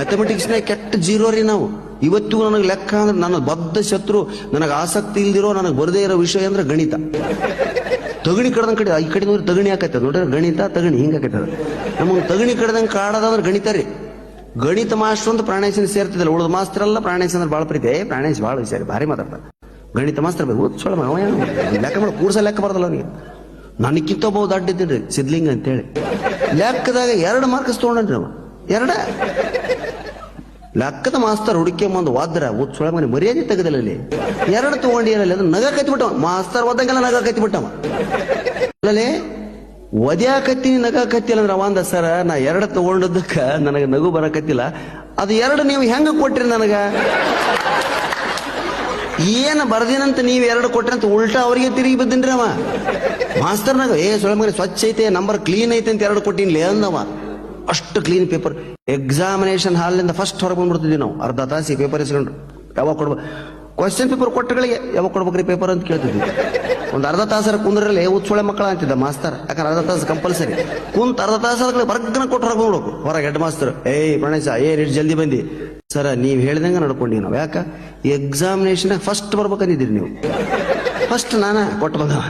ಮ್ಯಾಥಮೆಟಿಕ್ಸ್ನಾಗ ಕೆಟ್ಟ ಜೀರೋ ರೀ ನಾವು. ಇವತ್ತಿಗೂ ನನಗೆ ಲೆಕ್ಕ ಅಂದ್ರೆ ನನ್ನ ಬದ್ಧ ಶತ್ರು, ನನಗೆ ಆಸಕ್ತಿ ಇಲ್ದಿರೋ, ನನಗೆ ಬರದೇ ಇರೋ ವಿಷಯ ಅಂದ್ರೆ ಗಣಿತ. ತಗಣಿ ಕಡ್ದಂಗೆ ಕಡೆ ಈ ಕಡೆ ನೋಡಿ ತಗಣಿ ಹಾಕೈತೆ ನೋಡ್ರಿ, ಗಣಿತ ತಗಣಿ ಹಿಂಗೆ ಹಾಕೈತದ. ನಮಗೆ ತಗಣಿ ಕಡ್ದಂಗೆ ಕಾಡೋದಂದ್ರೆ ಗಣಿತ ರೀ. ಗಣಿತ ಮಾಸ್ಟರ್ ಅಂತ ಪ್ರಾಣೇಶನ್ ಸೇರ್ತಿದ್ದಲ್ಲ, ಉಳಿದ ಮಾಸ್ಟರ್ ಎಲ್ಲ ಪ್ರಾಣೇಶ್ ಅಂದ್ರೆ ಭಾಳ ಪ್ರೀತಿ. ಪ್ರಾಣೇಶ್ ಭಾಳ ವಿಚಾರ ಭಾರಿ ಮಾತಾಡ್ತಾರೆ. ಗಣಿತ ಮಾಸ್ಟರ್ ಬೇಕು ಸೊಳ ಲೆಕ್ಕ ಮಾಡಿ ಕೂಡ್ಸ ಲೆಕ್ಕ ಬರ್ತಲ್ಲ ಅವನಿಗೆ. ನನಗಿಂತ ಒಬ್ಬ ದಡ್ಡ ಇದ್ದೀನಿ ರೀ, ಸಿದ್ಲಿಂಗ ಅಂತೇಳಿ. ಲೆಕ್ಕದಾಗ 2 ಮಾರ್ಕ್ಸ್ ತೊಗೊಂಡ್ರಿ ನಾವು. 2 ಲೆಕ್ಕದ ಮಾಸ್ತರ್ ಹುಡುಕಿ ಮುಂದೆ ವಾದ್ರ ಸೊಳ ಮನೆ ಮರ್ಯಾದೆ ತೆಗದಿಲ್ಲ ಅಲ್ಲಿ. 2 ತಗೊಂಡಿರಲ್ಲ, ಅದು ನಗ ಕತ್ತಿ ಬಿಟ್ಟವ ಮಾಸ್ತರ್ ಓದಂಗೆಲ್ಲ ನಗ ಕತ್ತಿ ಬಿಟ್ಟವ. ಅಲ್ಲೇ ಒದ್ಯಾಕತ್ತೀನಿ ನಗ ಕತ್ತಿಲ್ಲ ಅಂದ್ರೆ ಅವಂದ ಸರ ನಾ 2 ತಗೊಂಡದಕ್ಕ ನನಗೆ ನಗು ಬರಕತ್ತಿಲ್ಲ, ಅದು 2 ನೀವು ಹೆಂಗ ಕೊಟ್ರಿ ನನಗ? ಏನು ಬರ್ದಿನಂತ ನೀವು 2 ಕೊಟ್ರಿ ಅಂತ ಉಲ್ಟಾ ಅವರಿಗೆ ತಿರುಗಿ ಬಿದ್ದೀನ್ರಿ ಅವ ಮಾಸ್ತರ್ನಾಗ. ಸೊಳ ಮನೆ ಸ್ವಚ್ಛ ಐತೆ, ನಂಬರ್ ಕ್ಲೀನ್ ಐತೆ ಅಂತ 2 ಕೊಟ್ಟಿನ್ಲೇ ಅಂದವ. ಅಷ್ಟು ಕ್ಲೀನ್ ಪೇಪರ್. ಎಕ್ಸಾಮಿನೇಷನ್ ಹಾಲ್ನಿಂದ ಫಸ್ಟ್ ಹೊರಗೆ ಬಂದ್ಬಿಡ್ತಿದ್ವಿ ನಾವು. ಅರ್ಧ ತಾಸಿ ಪೇಪರ್ ಇಸ್ಕೊಂಡ್ರು. ಯಾವಾಗ ಕೊಡ್ಬೇಕು ಕ್ವಶನ್ ಪೇಪರ್ ಕೊಟ್ಟಗಳಿಗೆ, ಯಾವಾಗ ಕೊಡ್ಬೇಕ್ರಿ ಪೇಪರ್ ಅಂತ ಕೇಳ್ತಿದ್ವಿ. ಒಂದು ಅರ್ಧ ತಾಸರ ಕುಂದ್ರಲ್ಲಿ ಉತ್ಸೊಳೆ ಮಕ್ಕಳ ಅಂತಿದ್ದ ಮಾಸ್ತರ್. ಯಾಕಂದ್ರೆ ಅರ್ಧ ತಾಸು ಕಂಪಲ್ಸರಿ ಕುಂತ ಅರ್ಧ ತಾಸು ಬರ್ಗನ ಕೊಟ್ಟು ಹೊರಗೆ ಬಂದ್ಬೇಕು. ಹೊರಗೆ ಹೆಡ್ ಮಾಸ್ತರ್ ಪ್ರಣೇಶ ಇಷ್ಟು ಜಲ್ದಿ ಬಂದಿ ಸರ, ನೀವು ಹೇಳ್ದಂಗೆ ನಡ್ಕೊಂಡಿವಿ ನಾವು. ಯಾಕ ಎಕ್ಸಾಮಿನೇಷನ್ ಫಸ್ಟ್ ಬರ್ಬೇಕಂದಿದ್ದೀರಿ ನೀವು. ಫಸ್ಟ್ ನಾನ ಕೊಟ್ಟು ಬಂದವ.